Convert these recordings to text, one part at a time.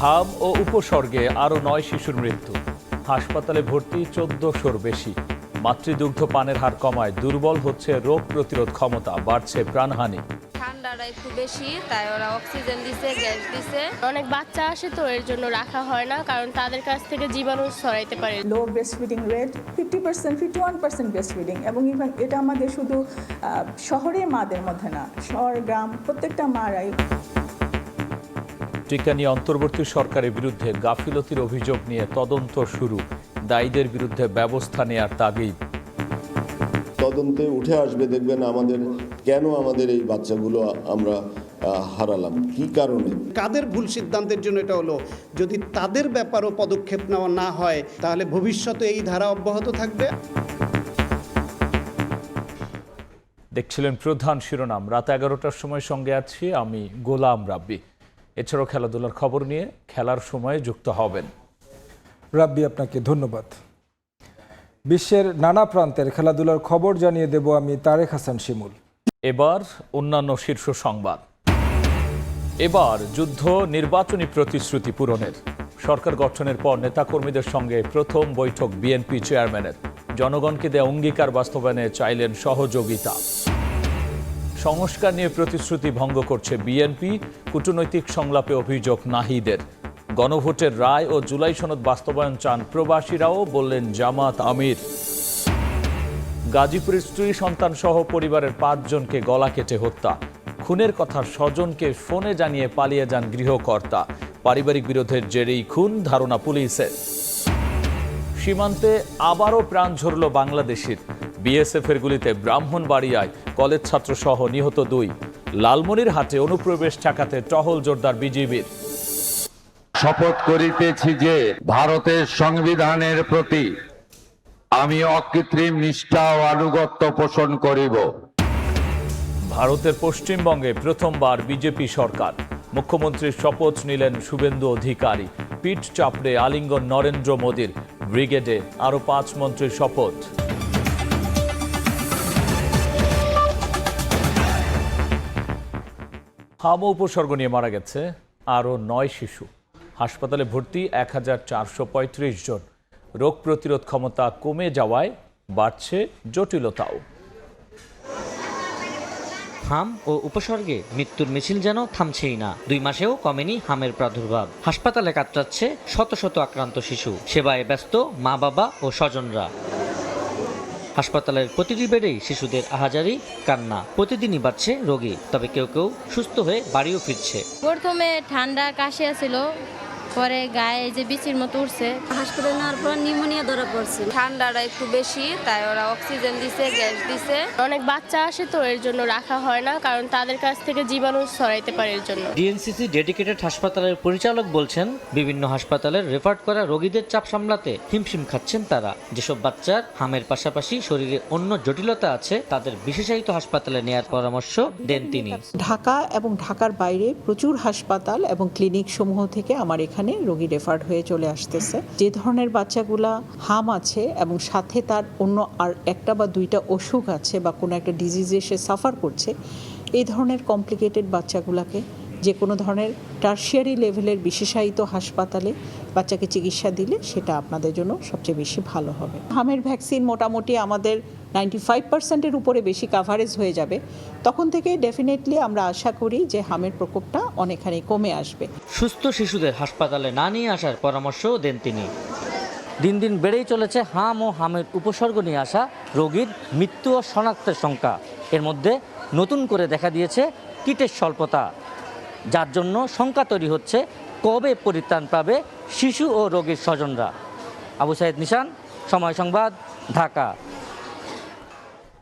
হাম ও উপসর্গে আরও 9 শিশুর মৃত্যু। হাসপাতালে ভর্তি 1400-র বেশি। মাতৃদুগ্ধ পানের হার কমায় দুর্বল হচ্ছে রোগ প্রতিরোধ ক্ষমতা, বাড়ছে প্রাণহানি। ঠান্ডাটা একটু বেশি, তাই ওরা অক্সিজেন দিছে, গ্যাস দিছে। অনেক বাচ্চা আসে তো এর জন্য রাখা হয় না, কারণ তাদের কাছ থেকে জীবাণু ছড়াইতে পারে। Low breastfeeding rate 50%, 51% breastfeeding, এবং ইভেন এটা আমাদের শুধু শহরে মাদের মধ্যে না, শহর গ্রাম প্রত্যেকটা মারাই। টিকা নিয়ে অন্তর্বর্তী সরকারের বিরুদ্ধে গাফিলতির অভিযোগ নিয়ে তদন্ত শুরু। দায়ীদের বিরুদ্ধে ব্যবস্থা নেয়ার তাগিদ। তদন্তে উঠে আসবে, দেখবেন কেন আমাদের এই বাচ্চাগুলো আমরা হারালাম, কি কারণে। কাদের ভুল সিদ্ধান্তের জন্য এটা হলো, যদি তাদের ব্যাপারও পদক্ষেপ নেওয়া না হয় তাহলে ভবিষ্যতে এই ধারা অব্যাহত থাকবে। দেখছিলেন প্রধান শিরোনাম। রাত 11টার সময় সঙ্গে আছি আমি গোলাম রাব্বি। এছাড়াও খেলাধুলার খবর নিয়ে খেলার সময় যুক্ত হবেন রাব্বি। আপনাকে ধন্যবাদ। বিশ্বের নানা প্রান্তের খেলাধুলার খবর জানিয়ে দেব আমি তারেক হাসান শিমুল। এবার অন্যান্য শীর্ষ সংবাদ। এবার যুদ্ধ নির্বাচনী প্রতিশ্রুতি পূরণের। সরকার গঠনের পর নেতাকর্মীদের সঙ্গে প্রথম বৈঠক বিএনপি চেয়ারম্যানের। জনগণকে দেয়া অঙ্গীকার বাস্তবায়নে চাইলেন সহযোগিতা। সংস্কার নিয়ে প্রতিশ্রুতি ভঙ্গ করছে বিএনপি, কূটনৈতিক সংলাপে অভিযোগ নাহিদের। গণভোটের রায় ও জুলাই সনদ বাস্তবায়ন চান প্রবাসীরাও, বললেন জামাত আমির। গাজীপুরের স্ত্রী সন্তান সহ পরিবারের 5 জনকে গলা কেটে হত্যা। খুনের কথা স্বজনকে ফোনে জানিয়ে পালিয়ে যান গৃহকর্তা। পারিবারিক বিরোধের জেরেই খুন, ধারণা পুলিশের। সীমান্তে আবারও প্রাণ ঝরল বাংলাদেশের। বিএসএফের গুলিতে ব্রাহ্মণবাড়িয়ায় কলেজ ছাত্র সহ নিহত 2। লালমনিরহাটে অনুপ্রবেশ ঠেকাতে টহল জোরদার বিজিবির। শপথ করিতেছি যে ভারতের সংবিধানের প্রতি আমি অকৃত্রিম নিষ্ঠা ও আনুগত্য পোষণ করিব। ভারতের পশ্চিমবঙ্গে প্রথমবার বিজেপি সরকার। মুখ্যমন্ত্রীর শপথ নিলেন শুভেন্দু অধিকারী। পিঠ চাপড়ে আলিঙ্গন নরেন্দ্র মোদীর। ব্রিগেডে আরও 5 মন্ত্রীর শপথ। হাম উপসর্গ নিয়ে মারা গেছে আরও 9 শিশু। হাসপাতালে ভর্তি 1435 জন। রোগ প্রতিরোধ ক্ষমতা কমে যাওয়ায় বাড়ছে জটিলতাও। হাম ও উপসর্গে মৃত্যুর মিছিল যেন থামছেই না। 2 মাসেও কমেনি হামের প্রাদুর্ভাব। হাসপাতালে কাতরাচ্ছে শত শত আক্রান্ত শিশু। সেবায় ব্যস্ত মা বাবা ও স্বজনরা। হাসপাতালের প্রতিটি বেডেই শিশুদের আহাজারি, কান্না। প্রতিদিনই বাড়ছে রোগী, তবে কেউ কেউ সুস্থ হয়ে বাড়িও ফিরছে। প্রথমে ঠান্ডা কাশি আছিল, পরে গায়ে যে বিচির মতো উঠছে। হাসপাতালে নেওয়ার পর নিউমোনিয়া ধরা পড়ছে। ঠান্ডাটা একটু বেশি, তাই ওরা অক্সিজেন দিছে, গ্যাস দিছে। অনেক বাচ্চা আসে তো এর জন্য রাখা হয় না, কারণ তাদের কাছ থেকে জীবাণু ছড়াইতে পারে এর জন্য। ডিএনসিসি ডেডিকেটেড হাসপাতালের পরিচালক বলছেন, বিভিন্ন হাসপাতালের রেফার করা রোগীদের চাপ সামলাতে হিমশিম খাচ্ছেন তারা। যেসব বাচ্চার হামের পাশাপাশি শরীরে অন্য জটিলতা আছে, তাদের বিশেষায়িত হাসপাতালে নেয়ার পরামর্শ দেন তিনি। ঢাকা এবং ঢাকার বাইরে প্রচুর হাসপাতাল এবং ক্লিনিক সমূহ থেকে আমার এখানে রোগী রেফার্ড হয়ে চলে আসতেছে। যে ধরনের বাচ্চাগুলা হাম আছে এবং সাথে তার অন্য আর 1টা বা 2টা অসুখ আছে বা কোনো একটা ডিজিজে সে সাফার করছে, এই ধরনের কমপ্লিকেটেড বাচ্চাগুলাকে যে কোনো ধরনের টারশিয়ারি লেভেলের বিশেষায়িত হাসপাতালে বাচ্চাকে চিকিৎসা দিলে সেটা আপনাদের জন্য সবচেয়ে বেশি ভালো হবে। হামের ভ্যাকসিন মোটামুটি আমাদের 95%-এর উপরে বেশি কাভারেজ হয়ে যাবে। তখন থেকে ডেফিনেটলি আমরা আশা করি যে হামের প্রকোপটা অনেকখানি কমে আসবে। সুস্থ শিশুদের হাসপাতালে না নিয়ে আসার পরামর্শও দেন তিনি। দিন দিন বেড়েই চলেছে হাম ও হামের উপসর্গ নিয়ে আসা রোগীর মৃত্যু ও শনাক্তের সংখ্যা। এর মধ্যে নতুন করে দেখা দিয়েছে কিটের স্বল্পতা, যার জন্য শঙ্কা তৈরি হচ্ছে কবে পরিত্রাণ পাবে শিশু ও রোগীর স্বজনরা। আবু সাইদ নিশান, সময় সংবাদ, ঢাকা।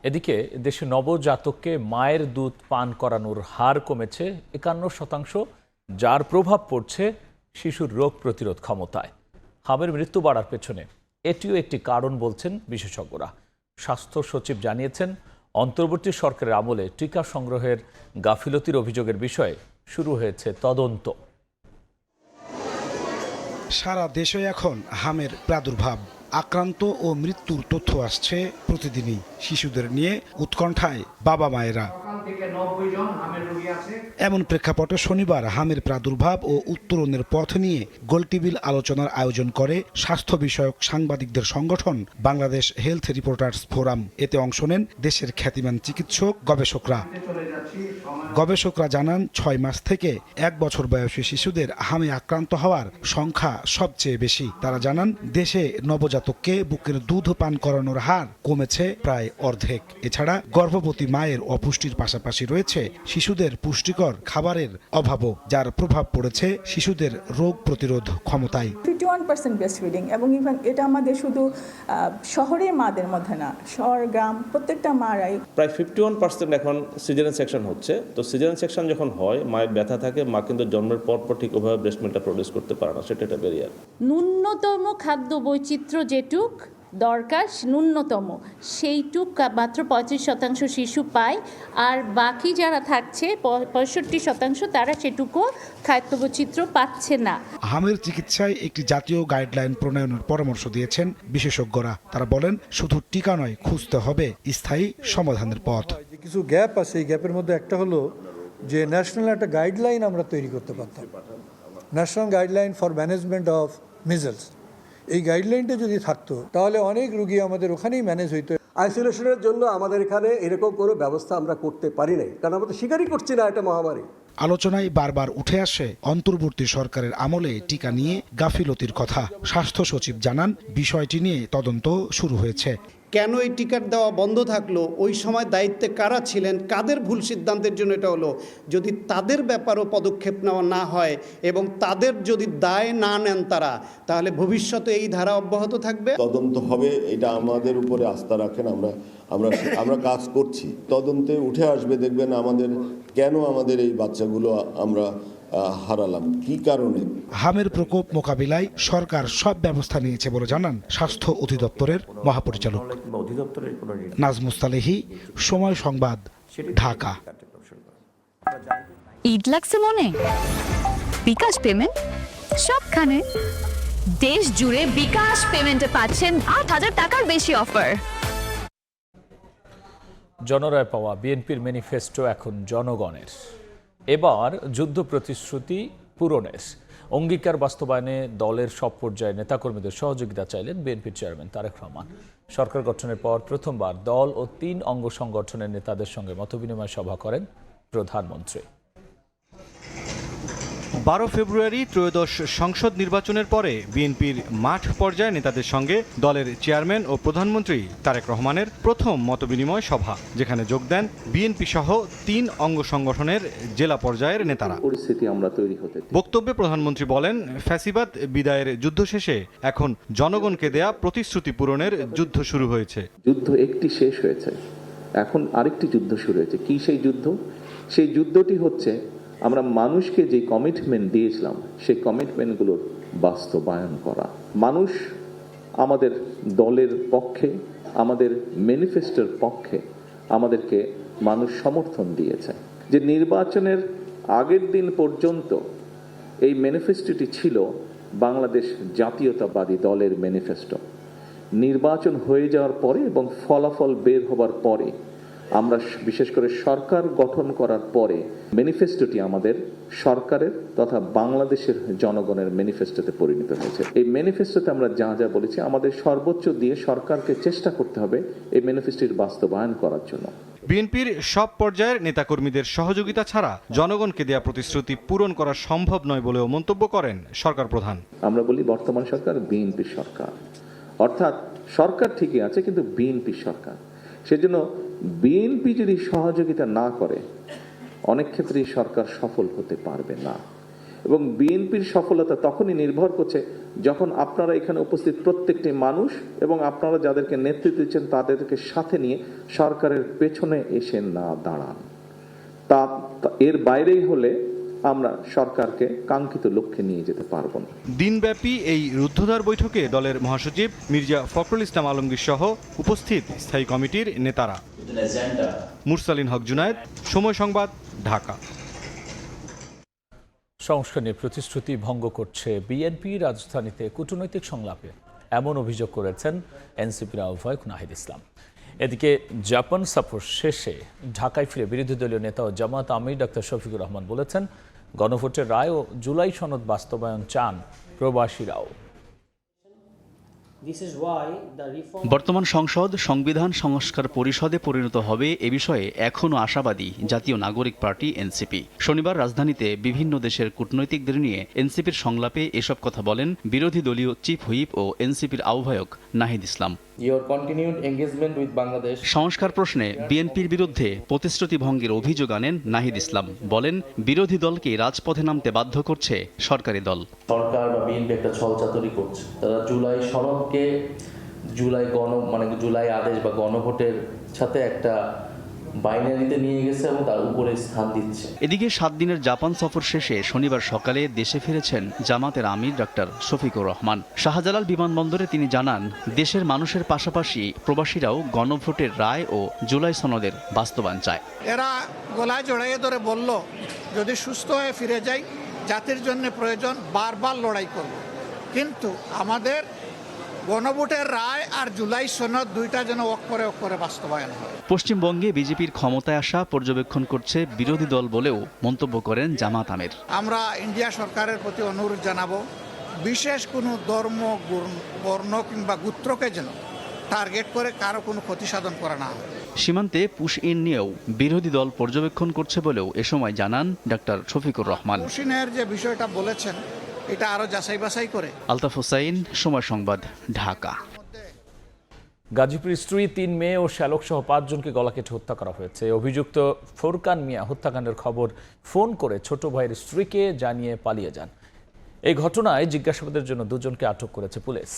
এদিকে দেশে নবজাতককে মায়ের দুধ পান করানোর হার কমেছে 51%, যার প্রভাব পড়ছে শিশুর রোগ প্রতিরোধ ক্ষমতায়। হামের মৃত্যু বাড়ার পেছনে এটিও একটি কারণ বলছেন বিশেষজ্ঞরা। স্বাস্থ্য সচিব জানিয়েছেন, অন্তর্বর্তী সরকারের আমলে টিকা সংগ্রহের গাফিলতির অভিযোগের বিষয়ে শুরু হয়েছে তদন্ত। সারা দেশে এখন হামের প্রাদুর্ভাব। আক্রান্ত ও মৃত্যুর তথ্য আসছে প্রতিদিনই। শিশুদের নিয়ে উৎকণ্ঠায় বাবা মায়েরা। এমন প্রেক্ষাপটে শনিবার হামের প্রাদুর্ভাব ও উত্তরণের পথ নিয়ে গোলটেবিল আলোচনার আয়োজন করে স্বাস্থ্য বিষয়ক সাংবাদিকদের সংগঠন বাংলাদেশ হেলথ রিপোর্টার্স ফোরাম। এতে অংশ নেন দেশের খ্যাতিমান চিকিৎসক, গবেষকরা জানান 6 মাস থেকে 1 বছর বয়সী শিশুদের হামে আক্রান্ত হওয়ার সংখ্যা সবচেয়ে বেশি। তারা জানান দেশে নবজাতককে বুকের দুধ পান করানোর হার কমেছে প্রায় অর্ধেক। এছাড়া গর্ভবতী মায়ের অপুষ্টির পাশাপাশি রয়েছে শিশুদের পুষ্টিকর খাবারের অভাবও, যার প্রভাব পড়েছে শিশুদের রোগ প্রতিরোধ ক্ষমতায়। 51% ব্রেস্ট ফিডিং এবং ইভেন এটা আমাদের শুধু শহরে মাদের মধ্যে না, শহর গ্রাম প্রত্যেকটা মারাই। প্রায় 51% এখন সিজারিয়ান সেকশন হচ্ছে। তো সিজারিয়ান সেকশন যখন হয়, মায়ের ব্যথা থাকে, মা কিন্তু জন্মের পর ঠিক ওভাবে ব্রেস্ট মিল্কটা প্রডিউস করতে পারে না, সেটা একটা ব্যারিয়ার। ন্যূনতম খাদ্য বৈচিত্র্য যেটুক দরকার, ন্যূনতম সেইটুক মাত্র 35% শিশু পায়, আর বাকি যারা থাকছে 65% তারা সেটুকু খাদ্য বৈচিত্র্য পাচ্ছে না। হামের চিকিৎসায় একটি জাতীয় গাইডলাইন প্রণয়নের পরামর্শ দিয়েছেন বিশেষজ্ঞরা। তারা বলেন, শুধু টিকা নয়, খুঁজতে হবে স্থায়ী সমাধানের পথ। কিছু গ্যাপ আছে, এই গ্যাপের মধ্যে একটা হলো যে ন্যাশনাল একটা গাইডলাইন আমরা তৈরি করতে পারতাম, national guideline for management of measles. এই গাইডলাইনটা যদি থাকতো তাহলে অনেক রোগী আমাদের ওখানেই ম্যানেজ হইতো। আইসোলেশনের জন্য আমাদের এখানে এরকম কোনো ব্যবস্থা আমরা করতে পারি নাই, কারণ আমরা তো স্বীকারই করছি না এটা মহামারী। আলোচনায় বারবার উঠে আসে অন্তর্বর্তী সরকারের আমলে টিকা নিয়ে গাফিলতির কথা। স্বাস্থ্য সচিব জানান, বিষয়টি নিয়ে তদন্ত শুরু হয়েছে। কেন এই টিকিট দেওয়া বন্ধ থাকলো, ওই সময় দায়িত্বে কারা ছিলেন, কাদের ভুল সিদ্ধান্তের জন্য এটা হলো, যদি তাদের ব্যাপারেও পদক্ষেপ নেওয়া না হয় এবং তাদের যদি দায় না নেন তারা, তাহলে ভবিষ্যতে এই ধারা অব্যাহত থাকবে। তদন্ত হবে, এটা আমাদের উপরে আস্থা রাখেন। আমরা কাজ করছি, তদন্তে উঠে আসবে, দেখবেন কেন আমাদের এই বাচ্চাগুলো আমরা হারালাম, কি কারণে। হামের প্রকোপ মোকাবিলায় সরকার সব ব্যবস্থা নিয়েছে বলে জানান স্বাস্থ্য অধিদপ্তরের মহাপরিচালক নাজমুস সালেহী। সময় সংবাদ, ঢাকা। ঈদ লাগছে মনে? বিকাশ পেমেন্ট সবখানে, দেশ জুড়ে বিকাশ পেমেন্টে পাচ্ছেন 8,000 টাকার বেশি অফার। জনরায় পাওয়া বিএনপির ম্যানিফেস্টো এখন জনগণের। এবার যুদ্ধ প্রতিশ্রুতি পূরণের অঙ্গীকার বাস্তবায়নে দলের সব পর্যায়ে নেতাকর্মীদের সহযোগিতা চাইলেন বিএনপির চেয়ারম্যান তারেক রহমান। সরকার গঠনের পর প্রথমবার দল ও 3 অঙ্গ সংগঠনের নেতাদের সঙ্গে মতবিনিময় সভা করেন প্রধানমন্ত্রী। 12 ফেব্রুয়ারি ত্রয়োদশ সংসদ নির্বাচনের পরে বিএনপির মাঠ পর্যায়ে নেতাদের সঙ্গে দলের চেয়ারম্যান ও প্রধানমন্ত্রী তারেক রহমানের প্রথম মতবিনিময় সভা, যেখানে যোগ দেন বিএনপি সহ 3 অঙ্গ সংগঠনের জেলা পর্যায়ের নেতারা। বক্তব্যে প্রধানমন্ত্রী বলেন, ফ্যাসিবাদ বিদায়ের যুদ্ধ শেষে এখন জনগণকে দেয়া প্রতিশ্রুতি পূরণের যুদ্ধ শুরু হয়েছে। যুদ্ধ একটি শেষ হয়েছে, এখন আরেকটি যুদ্ধ শুরু হয়েছে। কি সেই যুদ্ধ? সেই যুদ্ধটি হচ্ছে আমরা মানুষকে যে কমিটমেন্ট দিয়েছিলাম সেই কমিটমেন্টগুলোর বাস্তবায়ন করা। মানুষ আমাদের দলের পক্ষে, আমাদের ম্যানিফেস্টোর পক্ষে আমাদেরকে মানুষ সমর্থন দিয়েছে। যে নির্বাচনের আগের দিন পর্যন্ত এই ম্যানিফেস্টোটি ছিল বাংলাদেশ জাতীয়তাবাদী দলের ম্যানিফেস্টো। নির্বাচন হয়ে যাওয়ার পরে এবং ফলাফল বের হবার পরে, আমরা বিশেষ করে সরকার গঠন করার পরে ম্যানিফেস্টোটি আমাদের সরকারের তথা বাংলাদেশের জনগণের ম্যানিফেস্টোতে পরিণত হয়েছে। এই ম্যানিফেস্টোতে আমরা যা যা বলেছি, আমাদের সর্বোচ্চ দিয়ে সরকারকে চেষ্টা করতে হবে এই ম্যানিফেস্টোর বাস্তবায়ন করার জন্য। বিএনপির সব পর্যায়ের নেতাকর্মীদের সহযোগিতা ছাড়া জনগণকে দেয়া প্রতিশ্রুতি পূরণ করা সম্ভব নয় বলেও মন্তব্য করেন সরকার প্রধান। আমরা বলি বর্তমান সরকার বিএনপি সরকার, অর্থাৎ সরকার ঠিকই আছে কিন্তু বিএনপি সরকার। সেজন্য বিএনপি যদি সহযোগিতা না করে অনেক ক্ষেত্রেই সরকার সফল হতে পারবে না। এবং বিএনপির সফলতা তখনই নির্ভর করছে যখন আপনারা এখানে উপস্থিত প্রত্যেকটি মানুষ এবং আপনারা যাদেরকে নেতৃত্ব দিচ্ছেন তাদেরকে সাথে নিয়ে সরকারের পেছনে এসে না দাঁড়ান। তা এর বাইরেই হলে আমরা সরকারকে কাঙ্ক্ষিত লক্ষ্যে নিয়ে যেতে পারব না। দিনব্যাপী এই রুদ্ধদ্বার বৈঠকে দলের মহাসচিব মির্জা ফখরুল ইসলাম আলমগীর সহ উপস্থিত স্থায়ী কমিটির নেতারা। মুরসালিন হক জুনায়েদ, সময় সংবাদ, ঢাকা। সংস্কার নিয়ে প্রতিশ্রুতি ভঙ্গ করছে বিএনপি, রাজধানীতে কূটনৈতিক সংলাপে এমন অভিযোগ করেছেন এনসিপির আহ্বায়ক নাহিদ ইসলাম। এদিকে জাপান সফর শেষে ঢাকায় ফিরে বিরোধী দলীয় নেতা ও জামায়াত আমির ডক্টর শফিকুর রহমান বলেছেন, গণভোটের রায় ও জুলাই সনদ বাস্তবায়ন চান প্রবাসীরাও। বর্তমান সংসদ সংবিধান সংস্কার পরিষদে পরিণত হবে এ বিষয়ে এখনও আশাবাদী জাতীয় নাগরিক পার্টি এনসিপি। শনিবার রাজধানীতে বিভিন্ন দেশের কূটনৈতিকদের নিয়ে এনসিপির সংলাপে এসব কথা বলেন বিরোধী দলীয় চিফ হুইপ ও এনসিপির আহ্বায়ক নাহিদ ইসলাম। সংস্কার প্রশ্নে বিএনপির বিরুদ্ধে প্রতিশ্রুতি ভঙ্গের অভিযোগ আনেন নাহিদ ইসলাম। বলেন, বিরোধী দলকে রাজপথে নামতে বাধ্য করছে সরকারি দল। সরকার বা বিএনপি একটা ছলচাতুরি করছে। তারা জুলাই সনদকে জুলাই আদেশ বা গণভোটের সাথে একটা বাইনারিতে নিয়ে গেছে এবং তার উপরে স্থান দিচ্ছে। এদিকে 7 দিনের জাপান সফর শেষে শনিবার সকালে দেশে ফিরেছেন জামাতের আমির ডক্টর শফিকুর রহমান। শাহজালাল বিমানবন্দরে তিনি জানান, দেশের মানুষের পাশাপাশি প্রবাসীরাও গণভোটের রায় ও জুলাই সনদের বাস্তবায়ন চায়। এরা গলায় জড়াইয়ে ধরে বলল, যদি সুস্থ হয়ে ফিরে যাই, জাতির জন্য প্রয়োজন, বারবার লড়াই করব। কিন্তু আমাদের গণভোটের রায় আর জুলাই সনদ দুইটা যেন অক্ষরে বাস্তবায়ন হয়। পশ্চিমবঙ্গে বিজেপির ক্ষমতায় আসা পর্যবেক্ষণ করছে বিরোধী দল বলেও মন্তব্য করেন জামাত আমির। আমরা ইন্ডিয়া সরকারের প্রতি অনুরোধ জানাবো, বিশেষ কোনো ধর্ম, বর্ণ কিংবা গোত্রকে যেন টার্গেট করে কারো কোনো ক্ষতি সাধন করা না হয়। সীমান্তে পুশ ইন নিয়েও বিরোধী দল পর্যবেক্ষণ করছে বলেও এ সময় জানান ডক্টর শফিকুর রহমান। পুশ ইনের যে বিষয়টা বলেছেন, এটা আরো যাচাই বাছাই করে। আলতাফ হোসাইন, সময় সংবাদ, ঢাকা। গাজীপুর স্ত্রী, 3 মেয়ে ও শ্যালক সহ 5 জনকে গলা কেটে হত্যা করা হয়েছে। অভিযুক্ত ফোরকান মিয়া হত্যাকাণ্ডের খবর ফোন করে ছোট ভাইয়ের স্ত্রীকে জানিয়ে পালিয়ে যান। এই ঘটনায় জিজ্ঞাসাবাদের জন্য 2 জনকে আটক করেছে পুলিশ।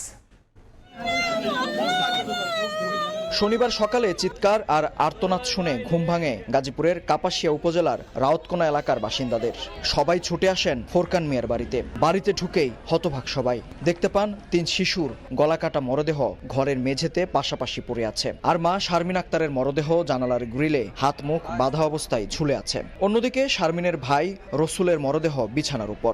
শনিবার সকালে চিৎকার আর আর্তনাদ শুনে ঘুম ভাঙে গাজীপুরের কাপাসিয়া উপজেলার রাউতকোনা এলাকার বাসিন্দাদের। সবাই ছুটে আসেন ফোরকান মিয়ার বাড়িতে। বাড়িতে ঢুকেই হতভাগ সবাই। দেখতে পান 3 শিশুর গলাকাটা মরদেহ ঘরের মেঝেতে পাশাপাশি পড়ে আছে, আর মা শারমিন আক্তারের মরদেহ জানালার গ্রিলে হাত মুখ বাঁধা অবস্থায় ঝুলে আছে। অন্যদিকে শারমিনের ভাই রসুলের মরদেহ বিছানার উপর।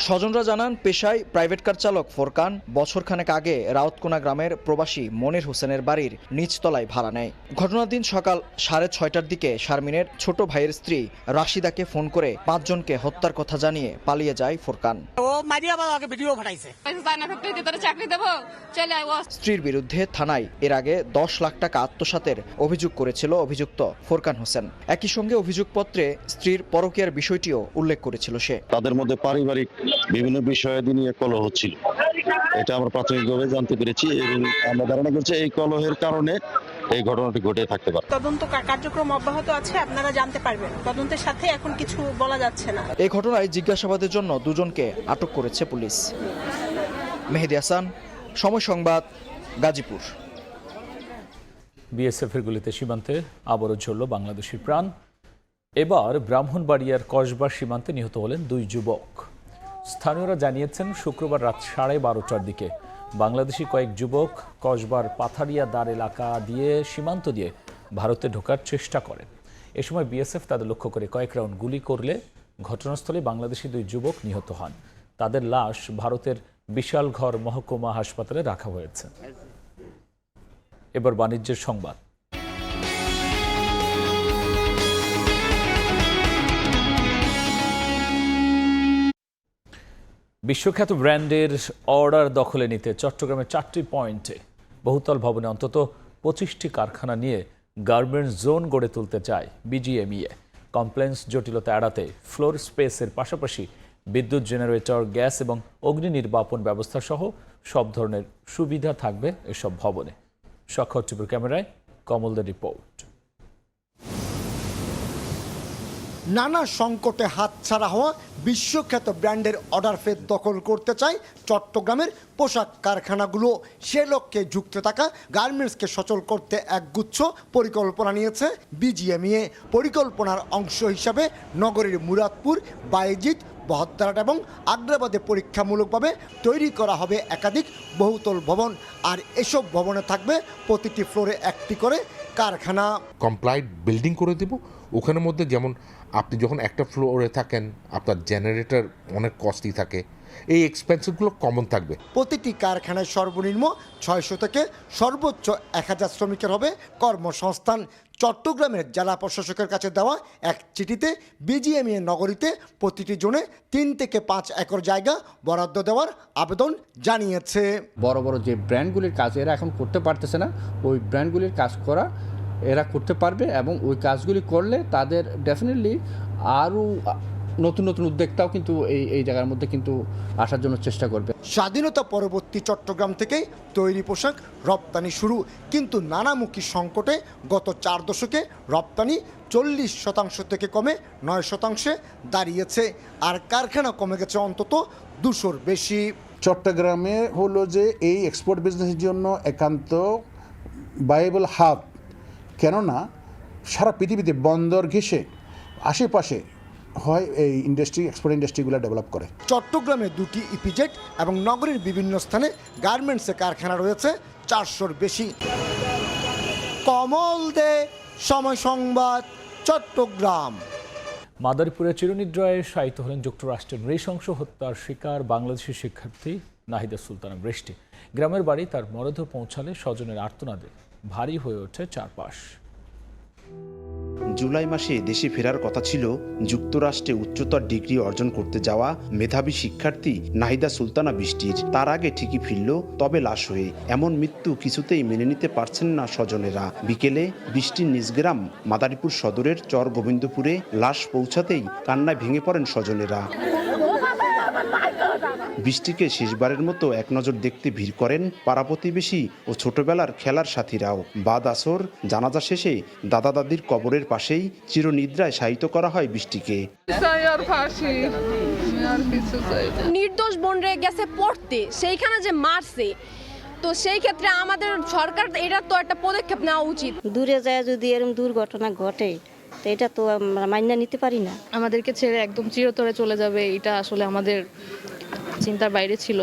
স্বজনরা জানান, পেশায় প্রাইভেট কার চালক ফোরকান বছরখানেক আগে রাউতকোনা গ্রামের প্রবাসী মনির হোসেনের বাড়ির নিচতলায় ভাড়া নেয়। ঘটনার দিন সকাল 6:30টার দিকে শারমিনের ছোট ভাইয়ের স্ত্রী রাশিদাকে ফোন করে 5 জনকে হত্যার কথা জানিয়ে পালিয়ে যায় ফোরকান। স্ত্রীর বিরুদ্ধে থানায় এর আগে 10 লাখ টাকা আত্মসাতের অভিযোগ করেছিল অভিযুক্ত ফোরকান হোসেন। একই সঙ্গে অভিযোগপত্রে স্ত্রীর পরকীয়ার বিষয়টিও উল্লেখ করেছিল সে। তাদের মধ্যে পারিবারিক বিভিন্ন বিষয়াদি নিয়ে কলহ ছিল, এটা আমরা প্রাথমিকভাবে জানতে পেরেছি এবং আমরা ধারণা করছি এই কলহের কারণে এই ঘটনাটি ঘটে থাকতে পারে। তদন্ত কার্যক্রম অব্যাহত আছে, আপনারা জানতে পারবেন। তদন্তের সাথে এখন কিছু বলা যাচ্ছে না। এই ঘটনায় জিজ্ঞাসাবাদের জন্য 2 জনকে আটক করেছে পুলিশ। মেহেদি হাসান, সময় সংবাদ, গাজীপুর। বিএসএফের গুলিতে সীমান্তে আবারও ঝরল বাংলাদেশের প্রাণ। এবার ব্রাহ্মণবাড়িয়ার কসবা সীমান্তে নিহত হলেন 2 যুবক। স্থানীয়রা জানিয়েছেন, শুক্রবার রাত 12:30টার দিকে বাংলাদেশি কয়েক যুবক কসবার পাথারিয়া দ্বার এলাকা দিয়ে সীমান্ত দিয়ে ভারতে ঢোকার চেষ্টা করেন। এ সময় বিএসএফ তাদের লক্ষ্য করে কয়েক রাউন্ড গুলি করলে ঘটনাস্থলে বাংলাদেশি 2 যুবক নিহত হন। তাদের লাশ ভারতের বিশালগড় মহকুমা হাসপাতালে রাখা হয়েছে। এবার বাণিজ্যের সংবাদ। বিশ্বখ্যাত ব্র্যান্ডের অর্ডার দখলে নিতে চট্টগ্রামের 4টি পয়েন্টে বহুতল ভবনে অন্তত 25টি কারখানা নিয়ে গার্মেন্টস জোন গড়ে তুলতে চায় বিজিএমইএ। কমপ্লেন্স জটিলতা এড়াতে ফ্লোর স্পেসের পাশাপাশি বিদ্যুৎ জেনারেটর, গ্যাস এবং অগ্নি নির্বাপন ব্যবস্থা সহ সব ধরনের সুবিধা থাকবে এসব ভবনে। সাক্ষর টিভির ক্যামেরায় কমলদের রিপোর্ট। নানা সংকটে হাতছাড়া হওয়া বিশ্বখ্যাত ব্র্যান্ডের অর্ডার ফের দখল করতে চায় চট্টগ্রামের পোশাক কারখানাগুলো। সে লক্ষ্যে যুক্ত থাকা গার্মেন্টসকে সচল করতে একগুচ্ছ পরিকল্পনা নিয়েছে বিজিএমইএ। পরিকল্পনার অংশ হিসাবে নগরীর মুরাদপুর, বায়েজিদ, বহদ্দারহাট এবং আগ্রাবাদে পরীক্ষামূলকভাবে তৈরি করা হবে একাধিক বহুতল ভবন। আর এসব ভবনে থাকবে প্রতিটি ফ্লোরে 1টি করে কারখানা। কমপ্লাইড বিল্ডিং করে দেব, ওখানের মধ্যে যেমন আপনি যখন একটা ফ্লোরে থাকেন আপনার জেনারেটর অনেক কস্টলি থাকে, এই এক্সপেন্সিভগুলো কমন থাকবে। প্রতিটি কারখানায় সর্বনিম্ন 600 থেকে সর্বোচ্চ 1000 শ্রমিকের হবে কর্মসংস্থান। চট্টগ্রামের জেলা প্রশাসকের কাছে দেওয়া এক চিঠিতে বিজিএমইএ নগরীতে প্রতিটি জোনে 3 থেকে 5 একর জায়গা বরাদ্দ দেওয়ার আবেদন জানিয়েছে। বড় বড় যে ব্র্যান্ডগুলির কাজ এরা এখন করতে পারতেছে না, ওই ব্র্যান্ডগুলির কাজ করা এরা করতে পারবে এবং ওই কাজগুলি করলে তাদের ডেফিনেটলি আরও নতুন নতুন উদ্যোক্তাও কিন্তু এই জায়গার মধ্যে কিন্তু আসার জন্য চেষ্টা করবে। স্বাধীনতা পরবর্তী চট্টগ্রাম থেকেই তৈরি পোশাক রপ্তানি শুরু, কিন্তু নানামুখী সংকটে গত 4 দশকে রপ্তানি 40% থেকে কমে 9% দাঁড়িয়েছে, আর কারখানা কমে গেছে অন্তত 200-র বেশি। চট্টগ্রামে হলো যে এই এক্সপোর্ট বিজনেসের জন্য একান্ত ভাইয়েবল হাব, কেননা সারা পৃথিবীতে বন্দর ঘেঁষে আশেপাশে হয় এই ইন্ডাস্ট্রি, এক্সপোর্ট ইন্ডাস্ট্রিগুলো ডেভেলপ করে। চট্টগ্রামে 2টি ইপিজেড এবং নগরীর বিভিন্ন স্থানে গার্মেন্টসের কারখানা রয়েছে 400-র বেশি। কমল দে, সময় সংবাদ, চট্টগ্রাম। মাদারীপুরের চিরনিদ্রায় শায়িত হলেন যুক্তরাষ্ট্রের নৃশংস হত্যার শিকার বাংলাদেশি শিক্ষার্থী নাহিদা সুলতানা বৃষ্টি। গ্রামের বাড়ি তার মরদেহ পৌঁছালে স্বজনের আর্তনাদে ভারী হয়ে ওঠে চারপাশ। জুলাই মাসে দেশে ফেরার কথা ছিল যুক্তরাষ্ট্রে উচ্চতর ডিগ্রি অর্জন করতে যাওয়া মেধাবী শিক্ষার্থী নাহিদা সুলতানা বৃষ্টির। তার আগে ঠিকই ফিরল, তবে লাশ হয়ে। এমন মৃত্যু কিছুতেই মেনে নিতে পারছেন না স্বজনেরা। বিকেলে বৃষ্টির নিজ গ্রাম মাদারীপুর সদরের চর গোবিন্দপুরে লাশ পৌঁছাতেই কান্নায় ভেঙে পড়েন স্বজনেরা। বৃষ্টিকে শেষবারের মতো এক নজর দেখতে ভিড় করেন পাড়া প্রতিবেশী ও ছোটবেলার খেলার সাথীরাও। বাদ আসর জানাজা শেষে দাদা দাদির কবরের পাশেই চিরনিদ্রায় শায়িত করা হয় বৃষ্টিকে। নির্দোষ বোন রে গেছে পড়তে, সেইখানে যে মারছে, তো সেই ক্ষেত্রে আমাদের সরকার এটা তো একটা পদক্ষেপ নেওয়া উচিত। দূরে যায় যদি এরকম দুর্ঘটনা ঘটে তো এটা তো আমরা মান্য নিতে পারি না। আমাদেরকে ছেড়ে একদম চিরতরে চলে যাবে, এটা আসলে আমাদের চিন্তার বাইরে ছিল।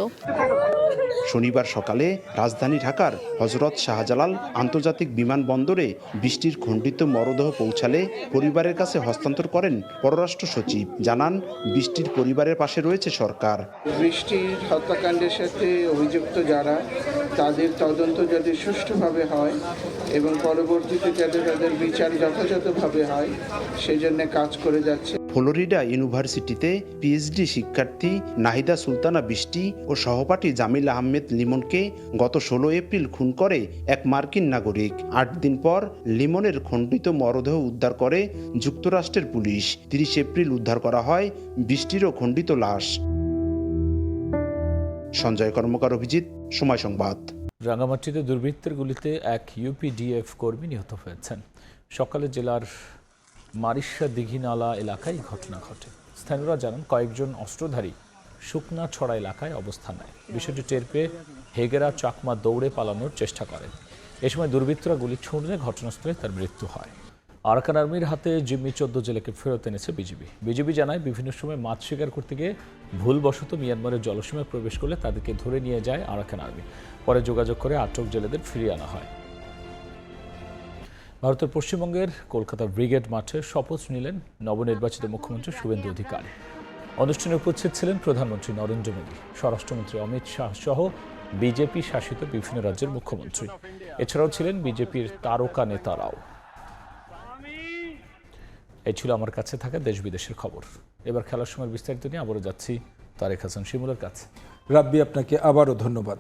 শনিবার সকালে রাজধানী ঢাকার হযরত শাহজালাল আন্তর্জাতিক বিমানবন্দরে বৃষ্টির খণ্ডিত মরদেহ পৌঁছালে পরিবারের কাছে হস্তান্তর করেন পররাষ্ট্র সচিব। জানান, বৃষ্টির পরিবারের পাশে রয়েছে সরকার। বৃষ্টির হত্যাকাণ্ডের সাথে অভিযুক্ত যারা, তাদের তদন্ত যাতে সুষ্ঠুভাবে হয় এবং পরবর্তীতে যাতে তাদের বিচার যথাযথভাবে হয় সেজন্য কাজ করে যাচ্ছে। ফ্লোরিডা ইউনিভার্সিটিতে পিএইচডি শিক্ষার্থী নাহিদা সুলতানা বৃষ্টি ও সহপাঠী জামিল আহমেদ লিমনকে গত 16 এপ্রিল খুন করে এক মার্কিন নাগরিক। 8 দিন পর লিমনের খণ্ডিত মরদেহ উদ্ধার করে যুক্তরাষ্ট্রের পুলিশ। 30 এপ্রিল উদ্ধার করা হয় বৃষ্টিরও খণ্ডিত লাশ। সঞ্জয় কর্মকার, অভিজিৎ, সময় সংবাদ। রাঙ্গামাটিতে দুর্বৃত্তের গুলিতে এক ইউপিডিএফ কর্মী নিহত হয়েছেন। সকালে জেলার মারিশা দিঘিনালা এলাকায় ঘটনা ঘটে। স্থানীয়রা জানান, কয়েকজন অস্ত্রধারী শুকনা ছড়া এলাকায় অবস্থান নেয়। বিষয়টি টের পেয়ে হেগেরা চাকমা দৌড়ে পালানোর চেষ্টা করেন। এ সময় দুর্বৃত্তরা গুলি ছুড়লে ঘটনাস্থলে তার মৃত্যু হয়। আরাকান আর্মির হাতে জিম্মি 14 জেলেকে ফেরত এনেছে বিজিবি জানায়, বিভিন্ন সময় মাছ শিকার করতে গিয়ে ভুলবশত মিয়ানমারের জলসীমায় প্রবেশ করলে তাদেরকে ধরে নিয়ে যায় আরাকান আর্মি। পরে যোগাযোগ করে আটক জেলেদের ফিরিয়ে আনা হয়। ভারতের পশ্চিমবঙ্গের কলকাতা ব্রিগেড মাঠে শপথ নিলেন নবনির্বাচিত মুখ্যমন্ত্রী শুভেন্দু অধিকারী। অনুষ্ঠানে উপস্থিত ছিলেন প্রধানমন্ত্রী নরেন্দ্র মোদী, স্বরাষ্ট্রমন্ত্রী অমিত শাহ সহ বিজেপি শাসিত বিভিন্ন রাজ্যের মুখ্যমন্ত্রী। এছাড়াও ছিলেন বিজেপির তারকা নেতারাও। এই ছিল আমার কাছে থাকা দেশ বিদেশের খবর। এবার খেলার সময় বিস্তারিত নিয়ে আবারও যাচ্ছি তারেক হাসান শিমুলের কাছে। রাব্বি, আপনাকে আবারও ধন্যবাদ।